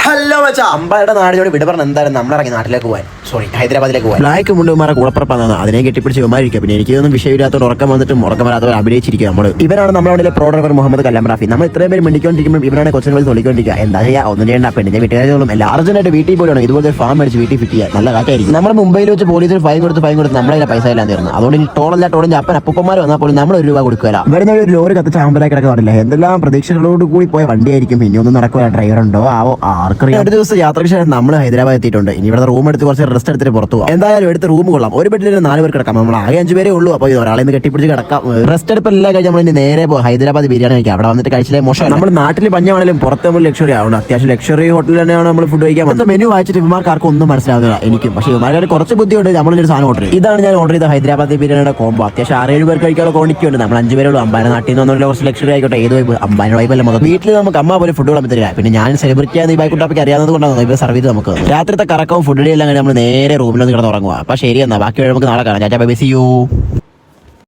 Hello മച്ചാ, അമ്പയുടെ നാടിനോട് വിട പറഞ്ഞ എന്തായാലും നമ്മളിറങ്ങി നാട്ടിലേക്ക് പോകാൻ, സോറി ഹൈദരാബാദിലേക്ക് പോകാൻ. ബ്ലാക്ക് മുണ്ടുമാരെ കൂടപ്പുറപ്പാണ്, അതിനെ കെട്ടിപ്പിടിച്ച് വിമാരിക്കുക. പിന്നെ എനിക്കൊന്നും വിഷയമില്ലാത്തവർ ഉറക്കം വന്നിട്ട് ഉറക്കം വരാത്തവർ അഭിനയിച്ചിരിക്കുക. നമ്മൾ ഇവരാണ് നമ്മുടെ പ്രോ ഡ്രൈവർ മുഹമ്മദ് കല്ലാംറാഫി. നമ്മൾ ഇത്രയും പേര് മിണ്ടിക്കൊണ്ടിരിക്കുമ്പോൾ ഇവരാണ് കൊച്ചിനെ പോലെ തൊളിക്കൊണ്ടിരിക്കുക. എന്താ ചെയ്യുക, ഒന്നും ചെയ്യേണ്ട. പെണ്ണിന്റെ വീട്ടുകാരും എല്ലാം അർജന്റായിട്ട് വീട്ടിൽ പോലെയാണ് ഇതുപോലെ ഒരു ഫാം മേടിച്ച് വീട്ടിൽ ഫിറ്റ് ചെയ്യുക. നല്ല കാറ്റായിരിക്കും. നമ്മൾ മുംബൈയിൽ വെച്ച് പോലീസിന് ഫൈൻ കൊടുത്ത് നമ്മളെ പൈസ എല്ലാം തീർന്നു. അതുകൊണ്ട് ഇനി ടോളല്ല ടോളിന്റെ അപ്പൻ അപ്പന്മാർ വന്നാൽ പോലും നമ്മൾ 1 രൂപ കൊടുക്കുക. വരുന്ന ഒരു ലോറി കത്തിച്ച് ആമ്പലായി കിടക്കാറില്ല. എന്തെല്ലാം പ്രതീക്ഷകളോട് കൂടി പോയ വണ്ടിയായിരിക്കും. ഇനിയൊന്നും നടക്കുക, ഡ്രൈവർ ഉണ്ടോ ആവോ ആർക്കറിയാം. ഒരു ദിവസം യാത്രയ്ക്ക് ശേഷം നമ്മൾ ഹൈദരാബാദ് എത്തിയിട്ടുണ്ട്. ഇനി ഇവിടെ റൂം എടുത്ത് കുറച്ച് റെസ്റ്റ് എടുത്തിട്ട് പുറത്തു പോകാം. എന്തായാലും എടുത്ത് റൂം കൊള്ളാം. ഒരു ബെഡിൽ 4 പേർ കിടക്കാം. നമ്മൾ ആകെ 5 പേരേ ഉള്ളൂ. അപ്പോൾ ഒരാളെ നിന്ന് കെട്ടിപ്പിടിച്ച് കിടക്കാം. റെസ്റ്റ് എടുപ്പെല്ലാം കഴിഞ്ഞ് നമ്മൾ ഇനി നേരെ പോകും ഹൈദരാബാദ് ബിരിയാണി കഴിക്കാം. അവിടെ വന്നിട്ട് കഴിച്ചില്ലേ മോശം. നമ്മൾ നാട്ടിൽ പഞ്ഞാണെങ്കിലും പുറത്ത് നമ്മൾ ലക്ഷറി ആവണം. അത്യാവശ്യം ലക്ഷറി ഹോട്ടലിൽ തന്നെയാണ് നമ്മൾ ഫുഡ് കഴിക്കാൻ. മൊത്തം മെനു വായിച്ചിട്ട് ഇവന്മാർക്കാർക്കും ഒന്നും മനസ്സിലാവുന്നില്ല. എനിക്കും പക്ഷേ ഇവന്മാർക്ക് കുറച്ച് ബുദ്ധിയുണ്ട്. നമ്മളൊരു സാധനം ഓർഡർ ചെയ്യും. ഇതാണ് ഞാൻ ഓർഡർ ചെയ്ത ഹൈദരാബാദ് ബിരിയാണിയുടെ കോംബോ. അത്യാവശ്യം 6-7 പേർക്ക് കഴിക്കാനുള്ള ക്വാണ്ടിറ്റി ഉണ്ട്. നമ്മൾ 5 പേരുള്ളൂ. അമ്പാനെ നാട്ടിൽ നിന്ന് വന്നുള്ള കുറച്ച് ലക്ഷറി ആയിക്കോട്ടെ. ഏത് വൈബ് അമ്പാന്റെ വൈബല്ല മൊത്തം. വീട്ടിൽ നമുക്ക് അമ്മ പോലെ ഫുഡ് വിളമ്പി തരിക. പിന്നെ ഞാൻ സെലിബ്രിറ്റി ആണെന്ന് ഈ ബൈക്കുട്ടാപ്പിക്ക് അറിയാവുന്നത് കൊണ്ടാണ് ഇവർ സർവ് ചെയ്ത് നമുക്ക് രാത്രിത്തെ കറക്കവും ഫുഡ് എല്ലാം നമ്മൾ നേരെ റൂമിലൊന്ന് കിടന്ന് ഉറങ്ങുക. അപ്പോൾ ശരി, എന്നാൽ ബാക്കി നമുക്ക് നാളെ കാണാം. ചാച്ചാ ബൈ, സീ യു.